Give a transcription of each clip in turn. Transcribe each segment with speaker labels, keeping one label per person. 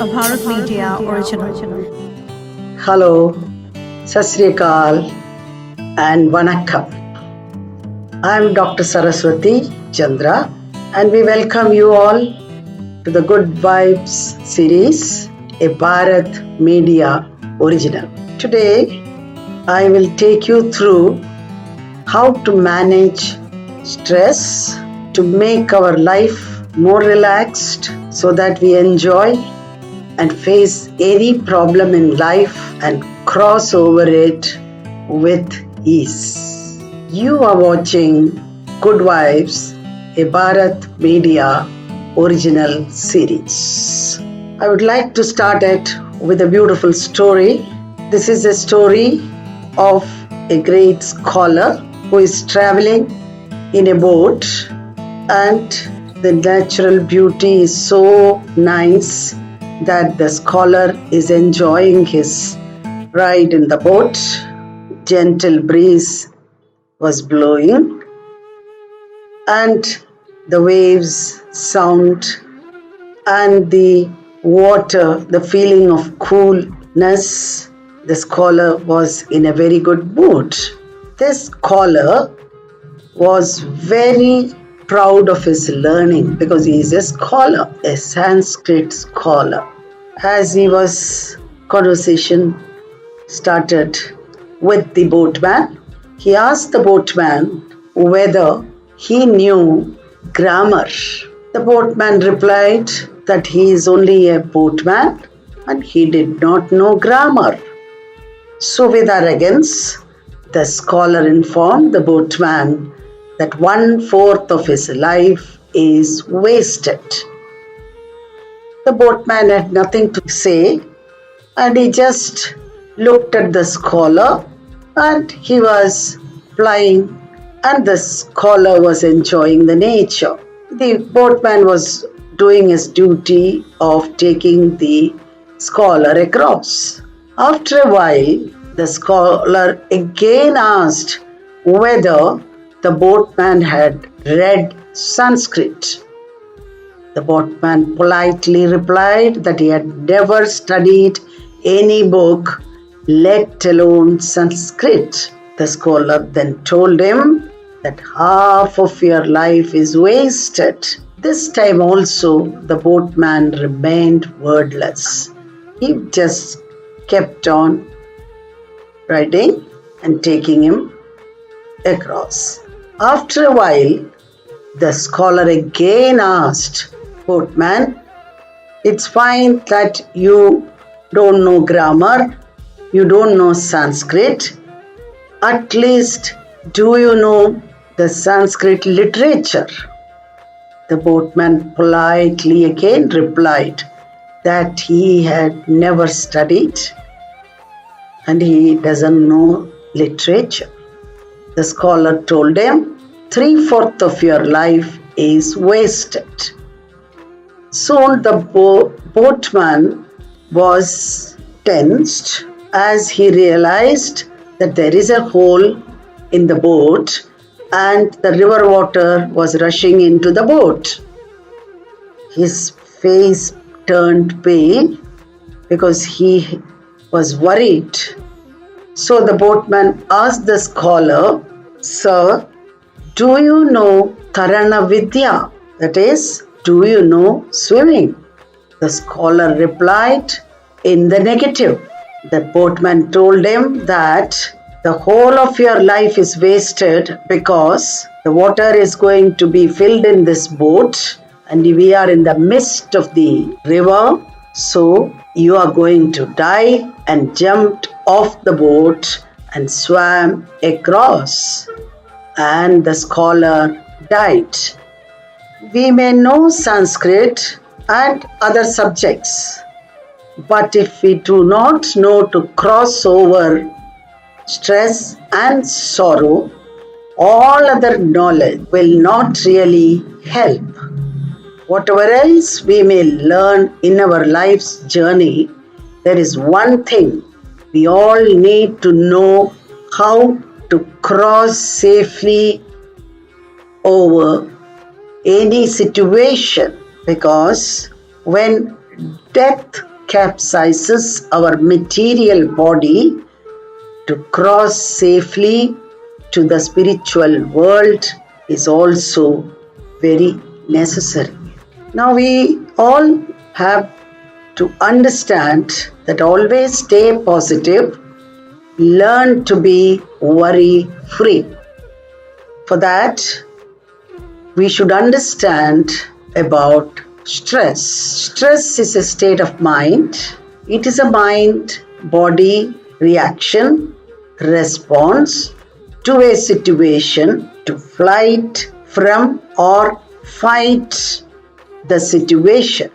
Speaker 1: A Bharat Media original.
Speaker 2: Hello, Sat Sri Akal and Vanakkam. I am Dr Saraswathi Chandra and we welcome you all to the Good Vibes series, a Bharat Media original. Today, I will take you through how to manage stress to make our life more relaxed so that we enjoy and face any problem in life and cross over it with ease. You are watching Good Vibes, a Bharat Media original series. I would like to start it with a beautiful story. This is a story of a great scholar who is traveling in a boat, and the natural beauty is so nice that the scholar is enjoying his ride in the boat. Gentle breeze was blowing and the waves sound and the water, the feeling of coolness. The scholar was in a very good mood. This scholar was very proud of his learning because he is a scholar, a Sanskrit scholar. As he was, conversation started with the boatman. He asked the boatman whether he knew grammar. The boatman replied that he is only a boatman and he did not know grammar. So with arrogance, the scholar informed the boatman that 1/4 of his life is wasted. The boatman had nothing to say and he just looked at the scholar and he was flying and the scholar was enjoying the nature. The boatman was doing his duty of taking the scholar across. After a while, the scholar again asked whether the boatman had read Sanskrit. The boatman politely replied that he had never studied any book, let alone Sanskrit. The scholar then told him that half of your life is wasted. This time also, the boatman remained wordless. He just kept on riding and taking him across. After a while, the scholar again asked, boatman, it's fine that you don't know grammar, you don't know Sanskrit. At least, do you know the Sanskrit literature? The boatman politely again replied that he had never studied and he doesn't know literature. The scholar told him, 3/4 of your life is wasted. Soon the boatman was tensed as he realized that there is a hole in the boat and the river water was rushing into the boat. His face turned pale because he was worried. So the boatman asked the scholar, Sir, do you know Tarana Vidya? That is, do you know swimming? The scholar replied in the negative. The boatman told him that The whole of your life is wasted because the water is going to be filled in this boat and we are in the midst of the river. So you are going to die and jumped off the boat and swam across. And the scholar died. We may know Sanskrit and other subjects, but if we do not know to cross over stress and sorrow, all other knowledge will not really help. Whatever else we may learn in our life's journey, there is one thing we all need to know: how to cross safely over any situation. Because when death capsizes our material body, to cross safely to the spiritual world is also very necessary. Now we all have to understand that always stay positive, learn to be worry free. For that, we should understand about stress. Stress is a state of mind. It is a mind-body reaction, response to a situation to flight from or fight the situation.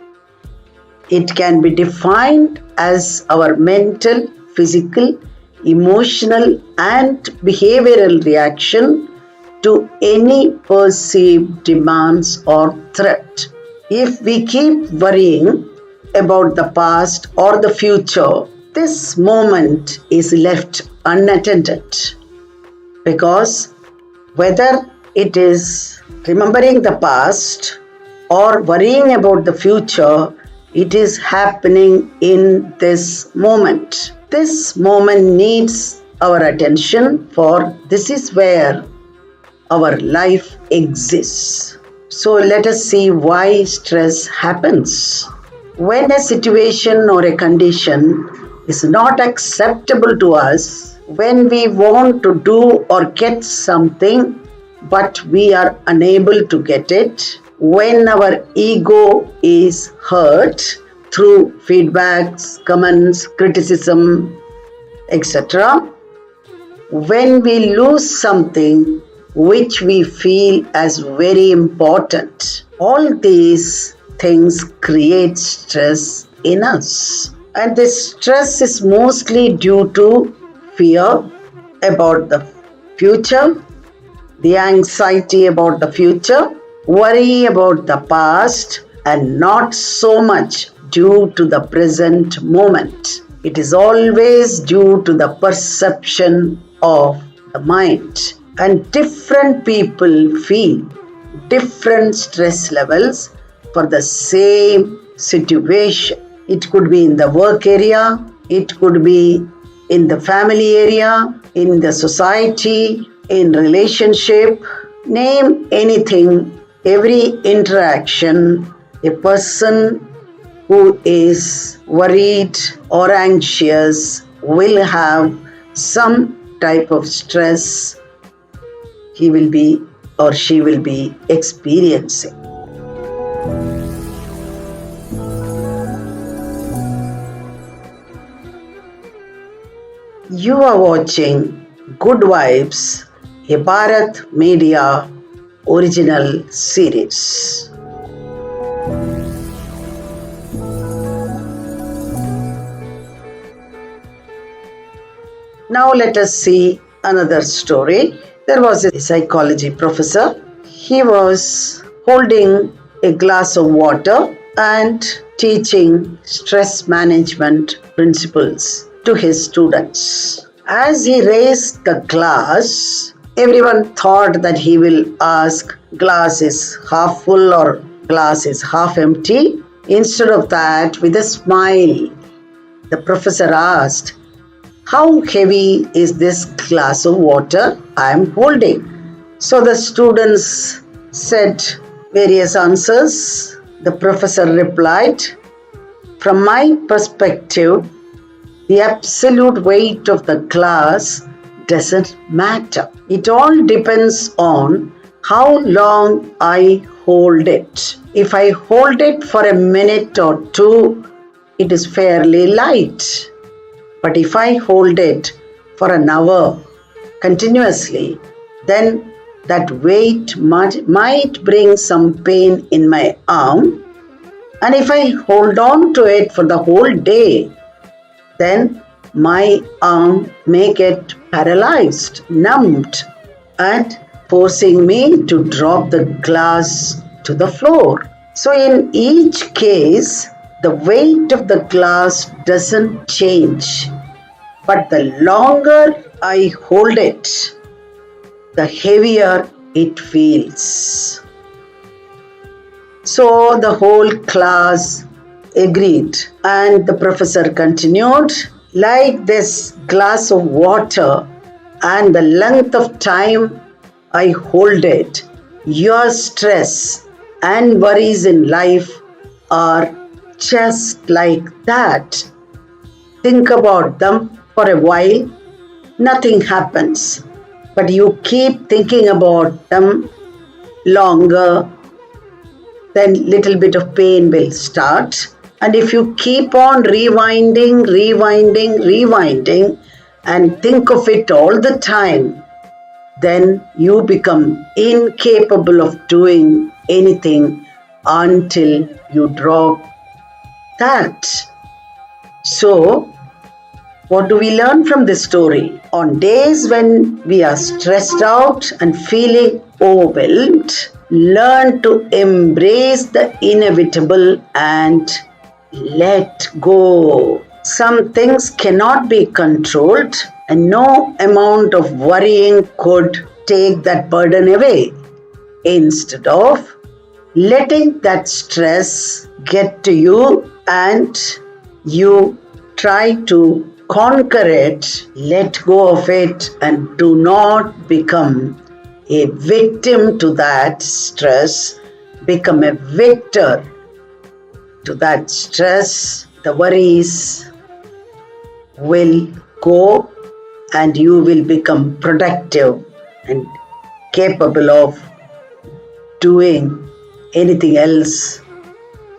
Speaker 2: It can be defined as our mental, physical, emotional, and behavioral reaction to any perceived demands or threat. If we keep worrying about the past or the future, this moment is left unattended, because whether it is remembering the past or worrying about the future, it is happening in this moment. This moment needs our attention, for this is where our life exists. So let us see why stress happens. When a situation or a condition is not acceptable to us, when we want to do or get something but we are unable to get it, when our ego is hurt through feedbacks, comments, criticism, etc., when we lose something which we feel as very important, all these things create stress in us. And this stress is mostly due to fear about the future, the anxiety about the future, worry about the past, and not so much due to the present moment. It is always due to the perception of the mind. And different people feel different stress levels for the same situation. It could be in the work area, it could be in the family area, in the society, in relationship, name anything. Every interaction, a person who is worried or anxious will have some type of stress he will be or she will be experiencing. You are watching Good Vibes, a Bharat Media original series. Now let us see another story. There was a psychology professor. He was holding a glass of water and teaching stress management principles to his students. As he raised the glass, everyone thought that he will ask, glass is half full or glass is half empty. Instead of that, with a smile, the professor asked, how heavy is this glass of water I am holding? So the students said various answers. The professor replied, from my perspective, the absolute weight of the glass doesn't matter. It all depends on how long I hold it. If I hold it for a minute or two, it is fairly light. But if I hold it for an hour continuously, then that weight might bring some pain in my arm. And if I hold on to it for the whole day, then my arm may get paralyzed, numbed, and forcing me to drop the glass to the floor. So in each case, the weight of the glass doesn't change, but the longer I hold it, the heavier it feels. So the whole class agreed, and the professor continued, like this glass of water and the length of time I hold it, your stress and worries in life are just like that. Think about them for a while, nothing happens, but you keep thinking about them longer, then little bit of pain will start. And if you keep on rewinding and think of it all the time, then you become incapable of doing anything until you drop that. So, what do we learn from this story? On days when we are stressed out and feeling overwhelmed, learn to embrace the inevitable and let go. Some things cannot be controlled, and no amount of worrying could take that burden away. Instead of letting that stress get to you and you try to conquer it, let go of it, and do not become a victim to that stress. Become a victor to that stress. The worries will go and you will become productive and capable of doing anything else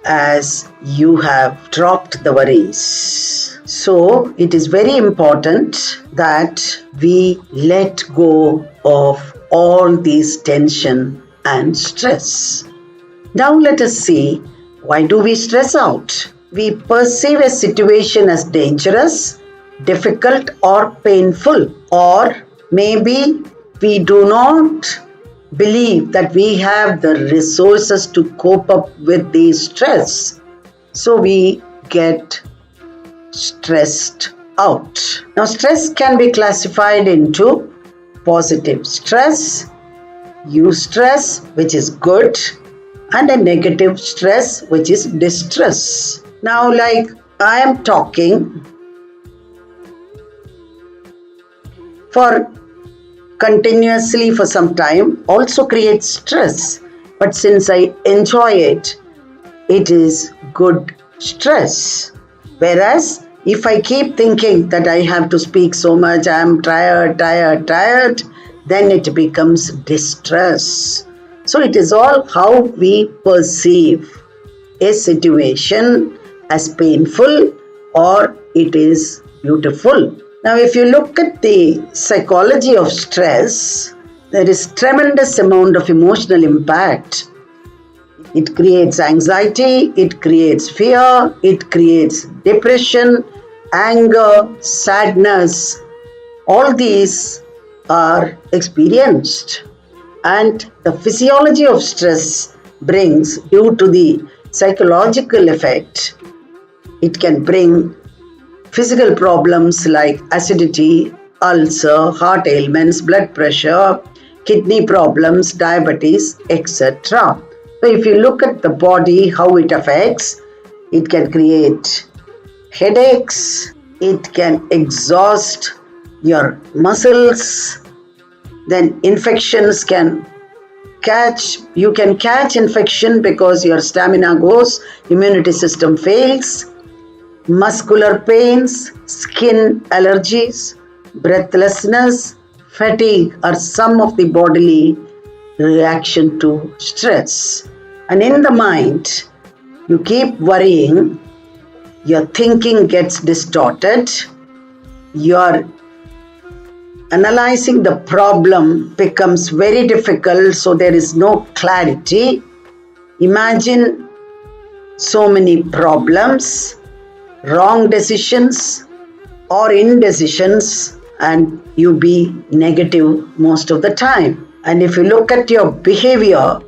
Speaker 2: as you have dropped the worries. So it is very important that we let go of all these tension and stress. Now let us see, why do we stress out? We perceive a situation as dangerous, difficult or painful, or maybe we do not believe that we have the resources to cope up with the stress. So we get stressed out. Now stress can be classified into positive stress, eustress, which is good, and a negative stress, which is distress. Now, like I am talking for continuously for some time also creates stress, but since I enjoy it, it is good stress. Whereas if I keep thinking that I have to speak so much, I am tired, then it becomes distress. So it is all how we perceive a situation as painful or it is beautiful. Now, if you look at the psychology of stress, there is tremendous amount of emotional impact. It creates anxiety, it creates fear, it creates depression, anger, sadness. All these are experienced. And the physiology of stress brings, due to the psychological effect, it can bring physical problems like acidity, ulcer, heart ailments, blood pressure, kidney problems, diabetes, etc. So if you look at the body, how it affects, it can create headaches, it can exhaust your muscles, then infections can catch, you can catch infection because your stamina goes, immunity system fails, muscular pains, skin allergies, breathlessness, fatigue are some of the bodily reaction to stress. And in the mind, you keep worrying, your thinking gets distorted, your analyzing the problem becomes very difficult, so there is no clarity. Imagine so many problems, wrong decisions or indecisions, and you be negative most of the time. And if you look at your behavior,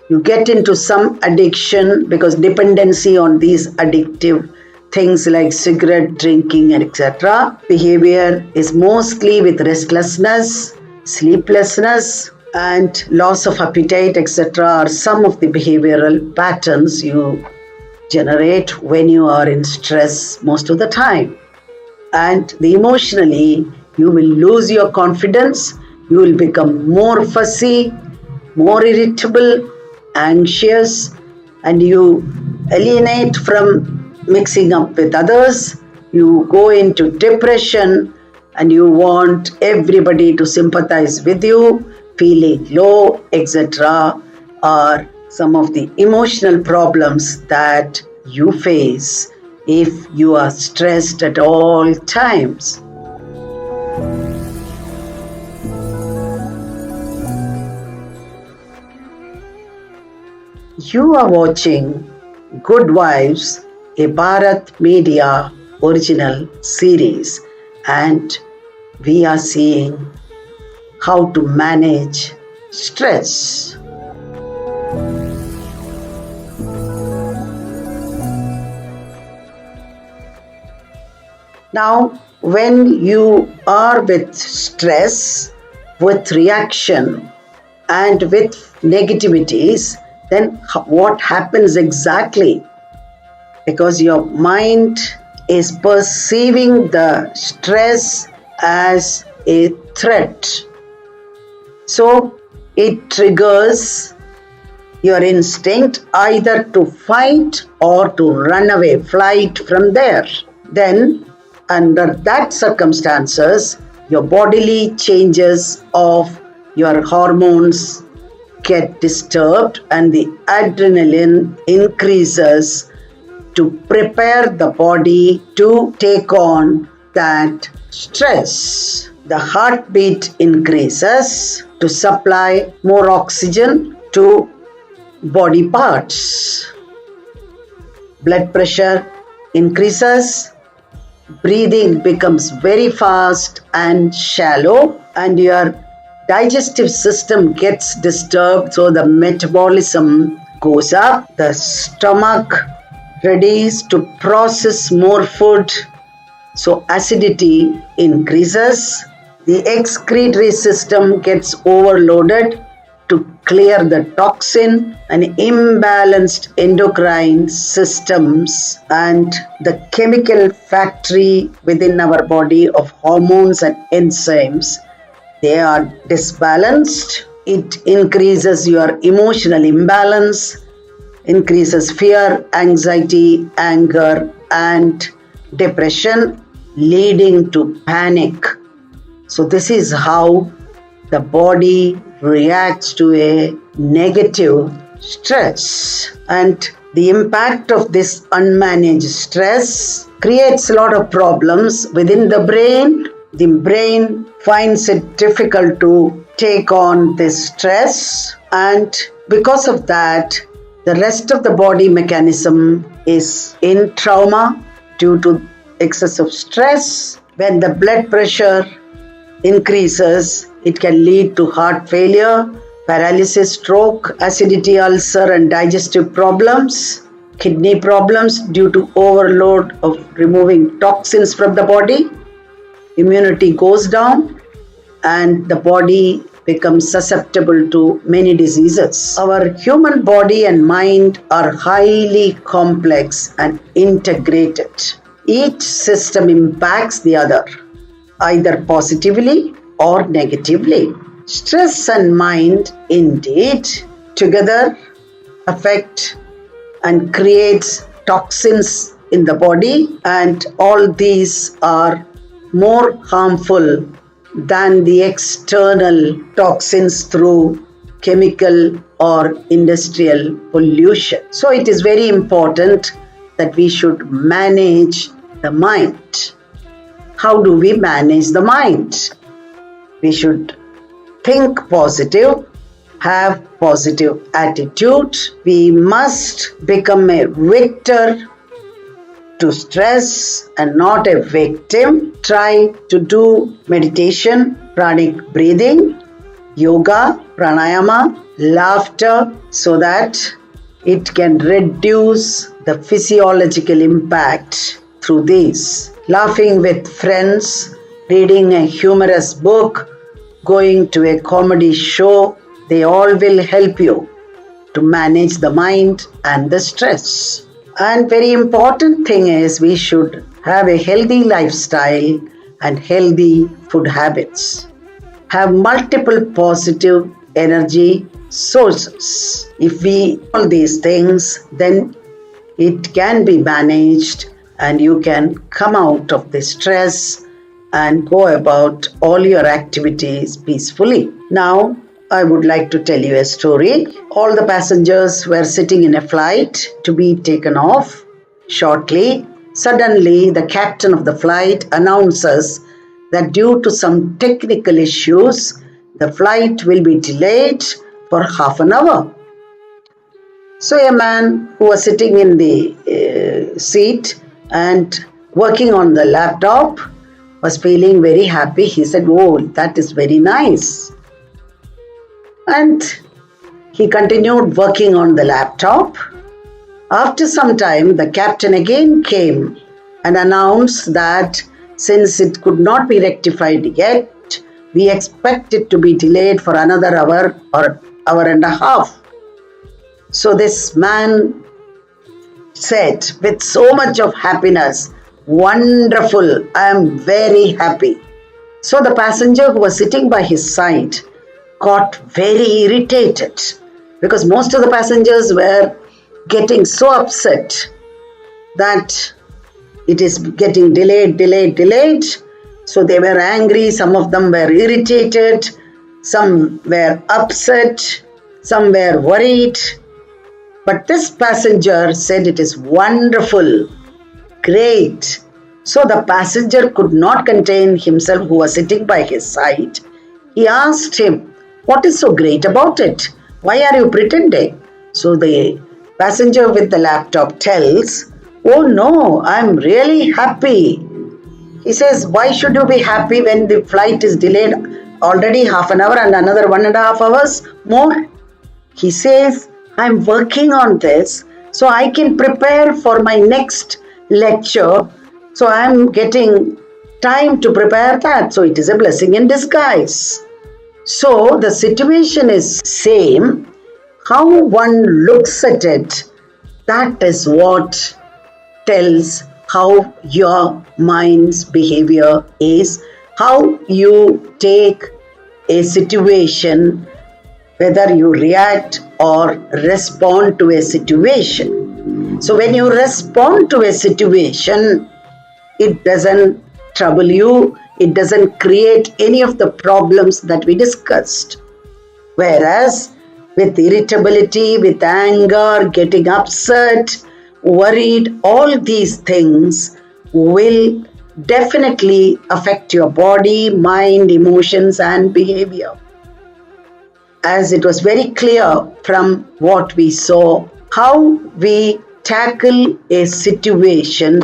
Speaker 2: you get into some addiction because dependency on these addictive things like cigarette drinking and etc. Behavior is mostly with restlessness, sleeplessness, and loss of appetite, etc. are some of the behavioral patterns you generate when you are in stress most of the time. And emotionally, you will lose your confidence, you will become more fussy, more irritable, anxious, and you alienate from mixing up with others. You go into depression and you want everybody to sympathize with you, feeling low, etc. are some of the emotional problems that you face if you are stressed at all times. You are watching Good Wives, a Bharat Media original series, and we are seeing how to manage stress. Now, when you are with stress, with reaction, and with negativities, then what happens exactly? Because your mind is perceiving the stress as a threat. So it triggers your instinct either to fight or to run away, flight from there. Then, under that circumstances, your bodily changes of your hormones get disturbed and the adrenaline increases to prepare the body to take on that stress. The heartbeat increases to supply more oxygen to body parts. Blood pressure increases, breathing becomes very fast and shallow, and your digestive system gets disturbed, so the metabolism goes up, the stomach readies to process more food, so acidity increases, the excretory system gets overloaded to clear the toxin, and imbalanced endocrine systems and the chemical factory within our body of hormones and enzymes, they are disbalanced. It increases your emotional imbalance, increases fear, anxiety, anger, and depression, leading to panic. So this is how the body reacts to a negative stress. And the impact of this unmanaged stress creates a lot of problems within the brain. The brain finds it difficult to take on this stress, and because of that, the rest of the body mechanism is in trauma due to excessive stress. When the blood pressure increases, it can lead to heart failure, paralysis, stroke, acidity, ulcer, and digestive problems, kidney problems due to overload of removing toxins from the body. Immunity goes down and the body becomes susceptible to many diseases. Our human body and mind are highly complex and integrated. Each system impacts the other, either positively or negatively. Stress and mind indeed together affect and creates toxins in the body, and all these are more harmful than the external toxins through chemical or industrial pollution. So it is very important that we should manage the mind. How do we manage the mind? We should think positive, have positive attitude. We must become a victor to stress and not a victim. Try to do meditation, pranic breathing, yoga, pranayama, laughter, so that it can reduce the physiological impact through these. Laughing with friends, reading a humorous book, going to a comedy show, they all will help you to manage the mind and the stress. And very important thing is we should have a healthy lifestyle and healthy food habits. Have multiple positive energy sources. If we do all these things, then it can be managed and you can come out of the stress and go about all your activities peacefully. Now, I would like to tell you a story. All the passengers were sitting in a flight to be taken off shortly. Suddenly, the captain of the flight announces that due to some technical issues, the flight will be delayed for half an hour. So a man who was sitting in the seat and working on the laptop was feeling very happy. He said, "Oh, that is very nice." And he continued working on the laptop. After some time, the captain again came and announced that since it could not be rectified yet, we expect it to be delayed for another hour or hour and a half. So this man said with so much of happiness, "Wonderful, I am very happy." So the passenger who was sitting by his side got very irritated because most of the passengers were getting so upset that it is getting delayed. So they were angry, some of them were irritated, some were upset, some were worried. But this passenger said it is wonderful, great. So the passenger could not contain himself who was sitting by his side. He asked him, "What is so great about it? Why are you pretending?" So the passenger with the laptop tells, "Oh no, I'm really happy." He says, "Why should you be happy when the flight is delayed already half an hour and another 1.5 hours more?" He says, "I'm working on this so I can prepare for my next lecture. So I'm getting time to prepare that. So it is a blessing in disguise." So the situation is same. How one looks at it, that is what tells how your mind's behavior is, how you take a situation, whether you react or respond to a situation. So when you respond to a situation, it doesn't trouble you, it doesn't create any of the problems that we discussed. Whereas with irritability, with anger, getting upset, worried, all these things will definitely affect your body, mind, emotions, and behavior. As it was very clear from what we saw, how we tackle a situation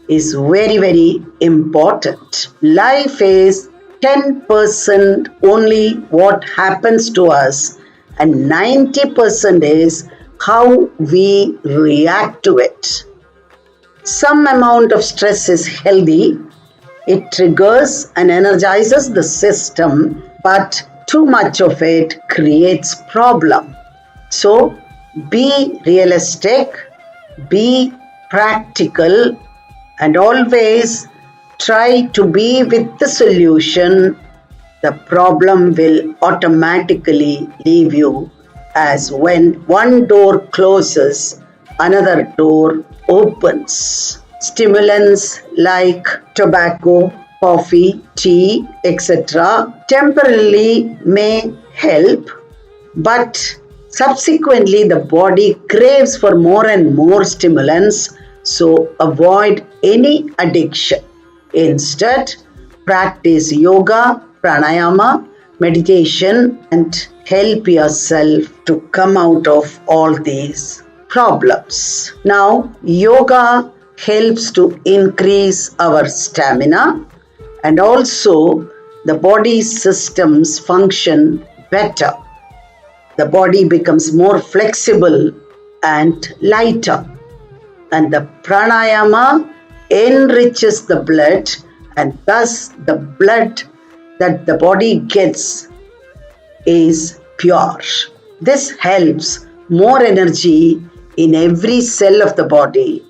Speaker 2: is very, very important. Life is 10% only what happens to us, and 90% is how we react to it. Some amount of stress is healthy. It triggers and energizes the system, but too much of it creates problem. So be realistic, be practical, and always try to be with the solution. The problem will automatically leave you, as when one door closes, another door opens. Stimulants like tobacco, coffee, tea, etc. temporarily may help, but subsequently the body craves for more and more stimulants, so avoid any addiction. Instead, practice yoga, pranayama, meditation, and help yourself to come out of all these problems. Now, yoga helps to increase our stamina, and also the body systems function better. The body becomes more flexible and lighter, and the pranayama enriches the blood, and thus the blood that the body gets is pure. This helps more energy in every cell of the body.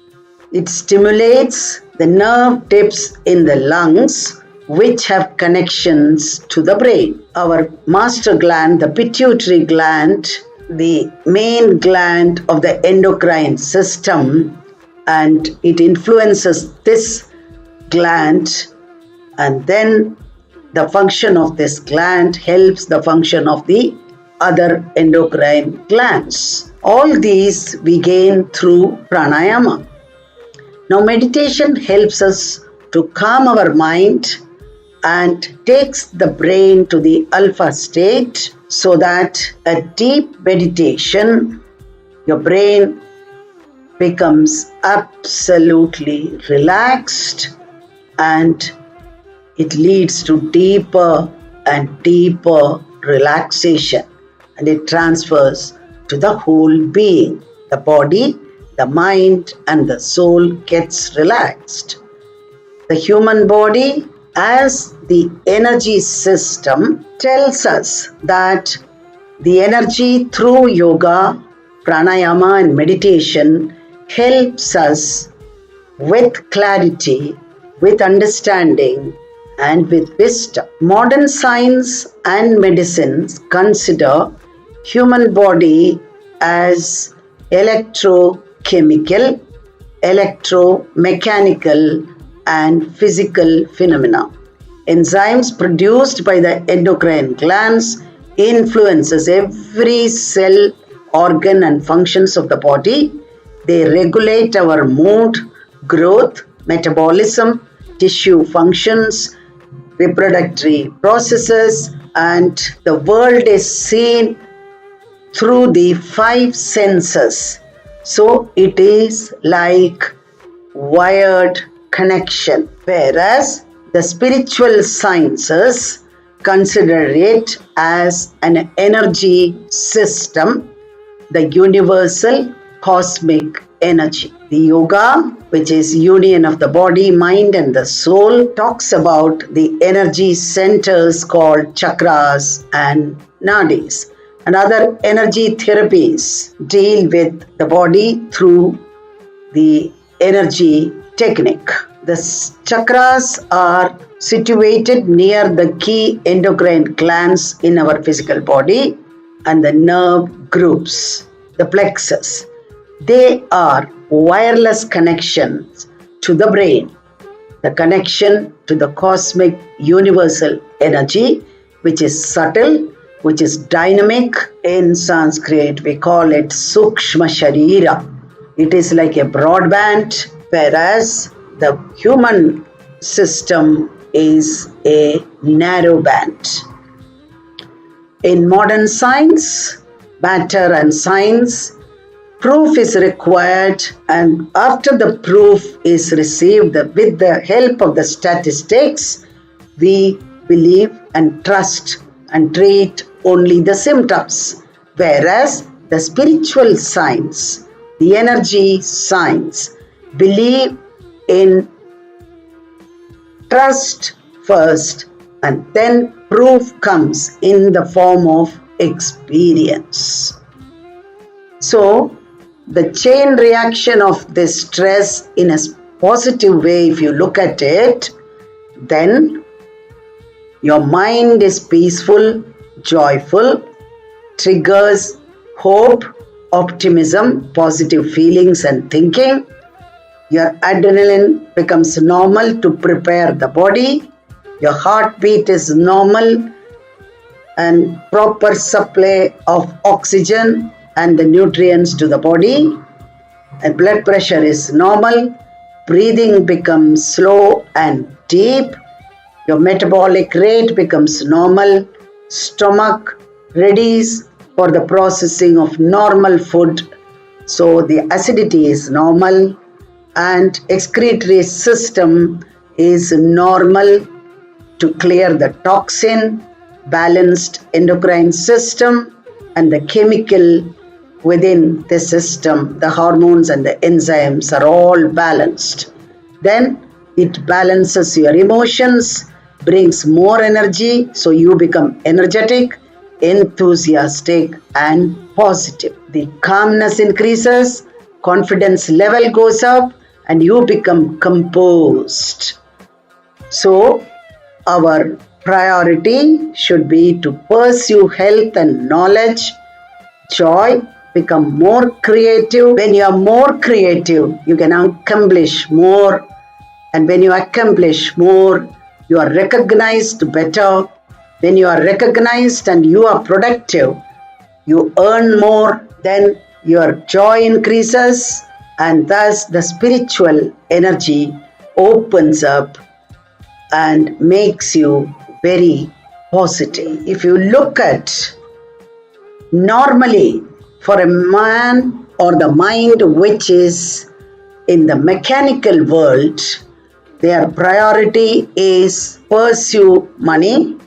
Speaker 2: It stimulates the nerve tips in the lungs, which have connections to the brain. Our master gland, the pituitary gland, the main gland of the endocrine system, and it influences this gland, and then the function of this gland helps the function of the other endocrine glands. All these we gain through pranayama. Now, meditation helps us to calm our mind and takes the brain to the alpha state, so that a deep meditation, your brain becomes absolutely relaxed, and it leads to deeper and deeper relaxation, and it transfers to the whole being. The body, the mind, and the soul gets relaxed. The human body, as the energy system, tells us that the energy through yoga, pranayama, and meditation helps us with clarity, with understanding, and with wisdom. Modern science and medicine consider human body as electrochemical, electromechanical, and physical phenomena. Enzymes produced by the endocrine glands influences every cell, organ, and functions of the body. They regulate our mood, growth, metabolism, tissue functions, reproductive processes, and the world is seen through the five senses. So it is like wired connection, whereas the spiritual sciences consider it as an energy system, the universal cosmic energy. The yoga, which is union of the body, mind, and the soul, talks about the energy centers called chakras and nadis. And other energy therapies deal with the body through the energy technique. The chakras are situated near the key endocrine glands in our physical body, and the nerve groups, the plexus. They are wireless connections to the brain, the connection to the cosmic universal energy, which is subtle, which is dynamic. In Sanskrit, we call it Sukshma Sharira. It is like a broadband, whereas the human system is a narrow band. In modern science, matter and science, proof is required, and after the proof is received with the help of the statistics, we believe and trust and treat only the symptoms. Whereas the spiritual science, the energy science, believe in trust first, and then proof comes in the form of experience. So, the chain reaction of this stress in a positive way, if you look at it, then your mind is peaceful, joyful, triggers hope, optimism, positive feelings and thinking. Your adrenaline becomes normal to prepare the body. Your heartbeat is normal and proper supply of oxygen and the nutrients to the body, and blood pressure is normal. Breathing becomes slow and deep. Your metabolic rate becomes normal. Stomach readies for the processing of normal food. So the acidity is normal and excretory system is normal to clear the toxin, balanced endocrine system, and the chemical within the system, the hormones and the enzymes are all balanced. Then it balances your emotions, brings more energy, so you become energetic, enthusiastic, and positive. The calmness increases, confidence level goes up, and you become composed. So, our priority should be to pursue health and knowledge, joy, become more creative. When you are more creative, you can accomplish more. And when you accomplish more, you are recognized better. When you are recognized and you are productive, you earn more, then your joy increases, and thus the spiritual energy opens up and makes you very positive. If you look at normally for a man or the mind which is in the mechanical world, their priority is pursue money,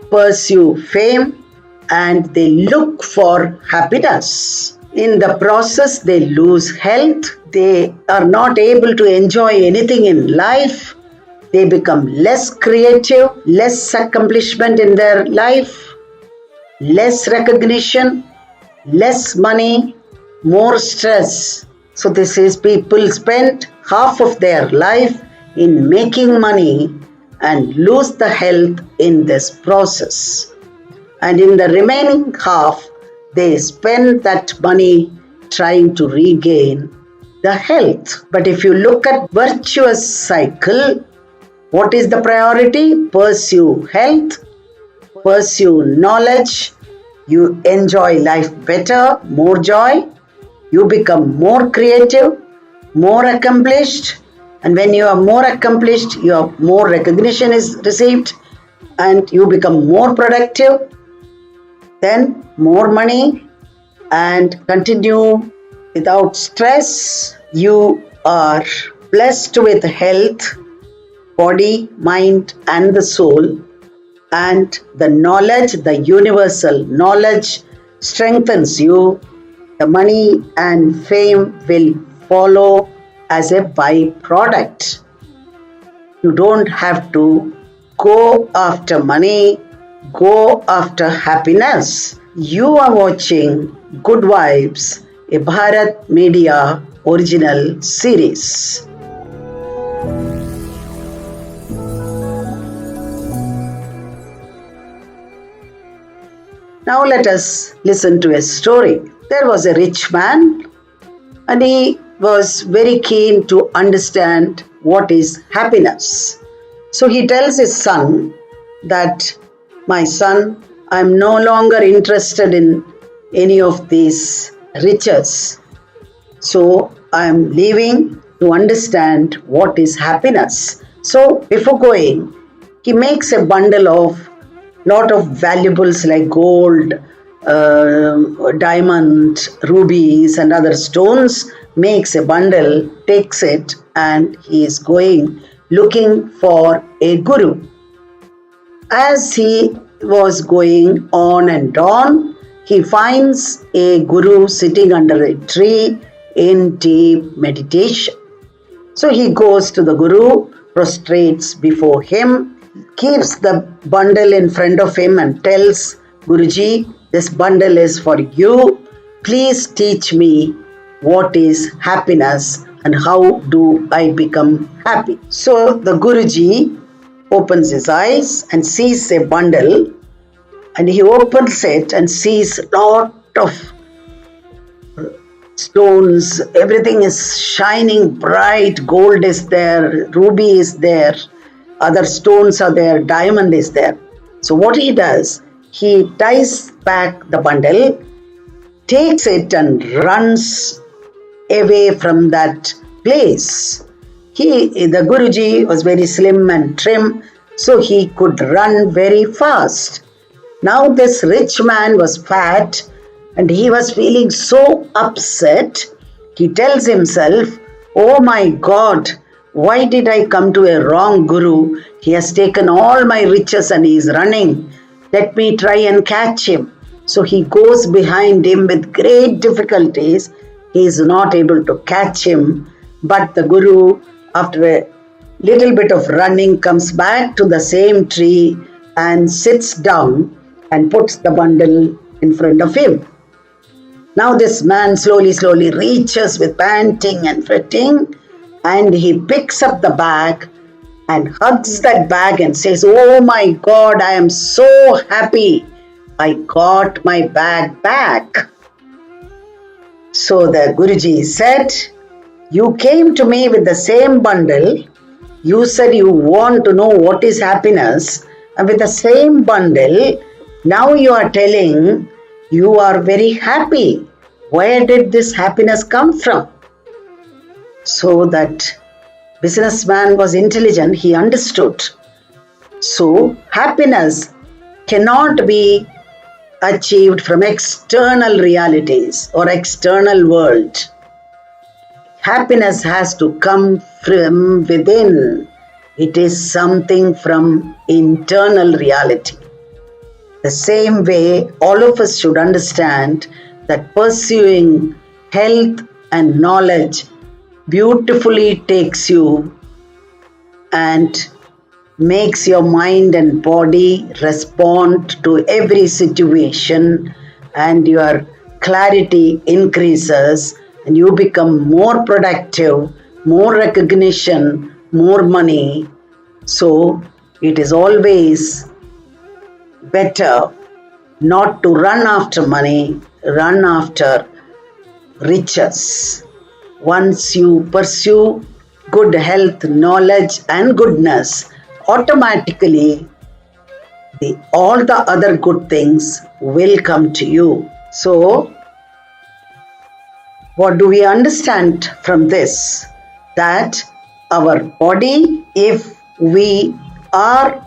Speaker 2: pursue fame, and they look for happiness. In the process, they lose health. They are not able to enjoy anything in life. They become less creative, less accomplishment in their life, less recognition, less money, more stress. So this is people spend half of their life in making money and lose the health in this process. And in the remaining half, they spend that money trying to regain the health. But if you look at virtuous cycle, what is the priority? Pursue health, pursue knowledge, you enjoy life better, more joy, you become more creative, more accomplished, and when you are more accomplished, your more recognition is received, and you become more productive, then more money, and continue without stress. You are blessed with health, body, mind, and the soul, and the knowledge, the universal knowledge strengthens you. The money and fame will follow as a byproduct. You don't have to go after money, go after happiness. You are watching Good Vibes, a Bharat Media original series. Now let us listen to a story. There was a rich man, and he was very keen to understand what is happiness. So he tells his son that, my son, I am no longer interested in any of these riches. So I am leaving to understand what is happiness. So before going, he makes a bundle of lot of valuables like gold, diamond, rubies, and other stones, makes a bundle, takes it, and he is going looking for a guru. As he was going on and on, he finds a guru sitting under a tree in deep meditation. So he goes to the guru, prostrates before him, keeps the bundle in front of him and tells Guruji, this bundle is for you. Please teach me what is happiness and how do I become happy. So the Guruji opens his eyes and sees a bundle, and he opens it and sees a lot of stones. Everything is shining bright. Gold is there, ruby is there, other stones are there, diamond is there. So what he does, he ties back the bundle, takes it and runs away from that place. The Guruji was very slim and trim, so he could run very fast. Now this rich man was fat and he was feeling so upset. He tells himself, "Oh my God, why did I come to a wrong guru? He has taken all my riches and he is running. Let me try and catch him." So he goes behind him with great difficulties. He is not able to catch him. But the guru, after a little bit of running, comes back to the same tree and sits down and puts the bundle in front of him. Now this man slowly reaches with panting and fretting, and he picks up the bag and hugs that bag and says, "Oh my God, I am so happy. I got my bag back." So the Guruji said, "You came to me with the same bundle. You said you want to know what is happiness. And with the same bundle, now you are telling you are very happy. Where did this happiness come from?" So that businessman was intelligent. He understood. So happiness cannot be achieved from external realities or external world. Happiness has to come from within. It is something from internal reality. The same way, all of us should understand that pursuing health and knowledge beautifully takes you and makes your mind and body respond to every situation, and your clarity increases and you become more productive, more recognition, more money. So it is always better not to run after money, run after riches. Once you pursue good health, knowledge and goodness, automatically all the other good things will come to you. So what do we understand from this? That our body, if we are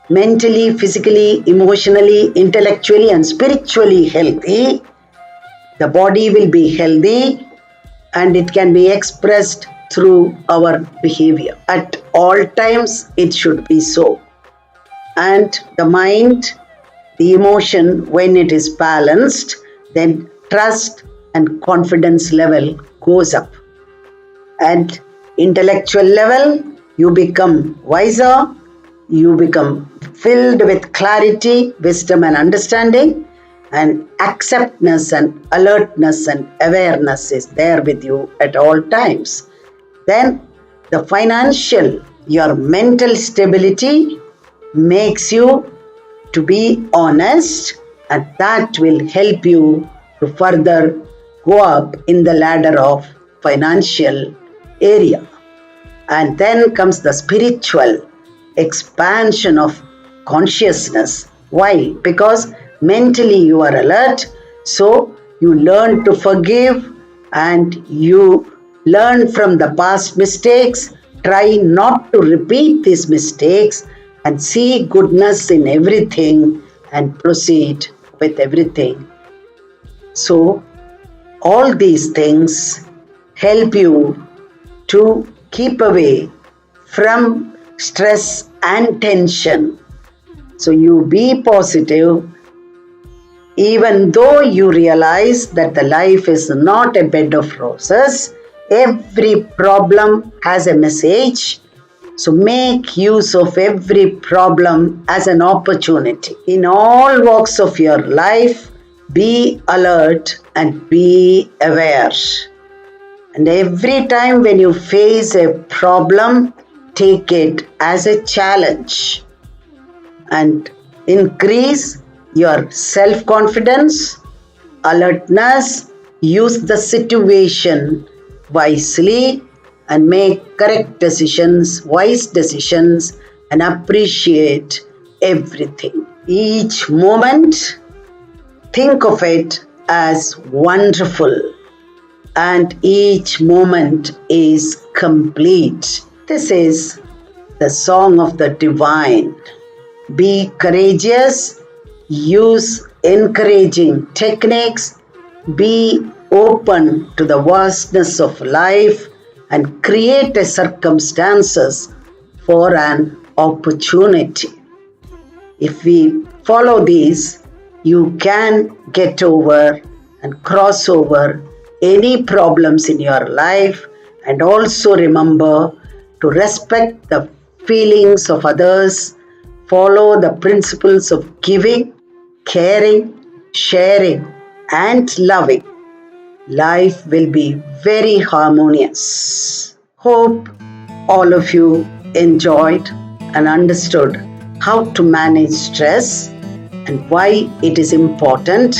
Speaker 2: mentally, physically, emotionally, intellectually and spiritually healthy, the body will be healthy and it can be expressed through our behavior. At all times, it should be so. And the mind, the emotion, when it is balanced, then trust and confidence level goes up. And intellectual level, you become wiser, you become filled with clarity, wisdom and understanding, and acceptance and alertness and awareness is there with you at all times. Then the financial, your mental stability makes you to be honest, and that will help you to further go up in the ladder of financial area. And then comes the spiritual expansion of consciousness. Why? Because mentally you are alert, so you learn to forgive and you learn from the past mistakes. Try not to repeat these mistakes and see goodness in everything and proceed with everything. So all these things help you to keep away from stress and tension. So you be positive, even though you realize that the life is not a bed of roses. Every problem has a message. So make use of every problem as an opportunity. In all walks of your life, be alert and be aware. And every time when you face a problem, take it as a challenge and increase your self-confidence, alertness, use the situation wisely and make correct decisions, wise decisions, and appreciate everything. Each moment, think of it as wonderful, and each moment is complete. This is the song of the divine. Be courageous, use encouraging techniques, be open to the vastness of life, and create a circumstances for an opportunity. If we follow these, you can get over and cross over any problems in your life, and also remember to respect the feelings of others, follow the principles of giving, caring, sharing, and loving. Life will be very harmonious. Hope all of you enjoyed and understood how to manage stress and why it is important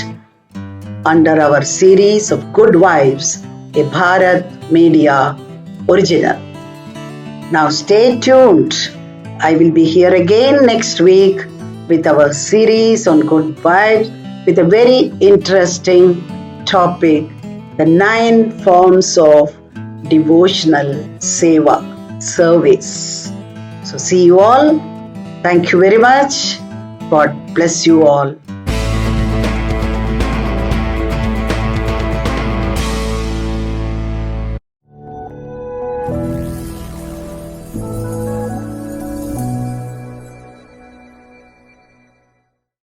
Speaker 2: under our series of Good Wives, a Bharat Media original. Now stay tuned. I will be here again next week with our series on Good Vibes with a very interesting topic, the 9 forms of devotional seva, service. So see you all. Thank you very much. God bless you all.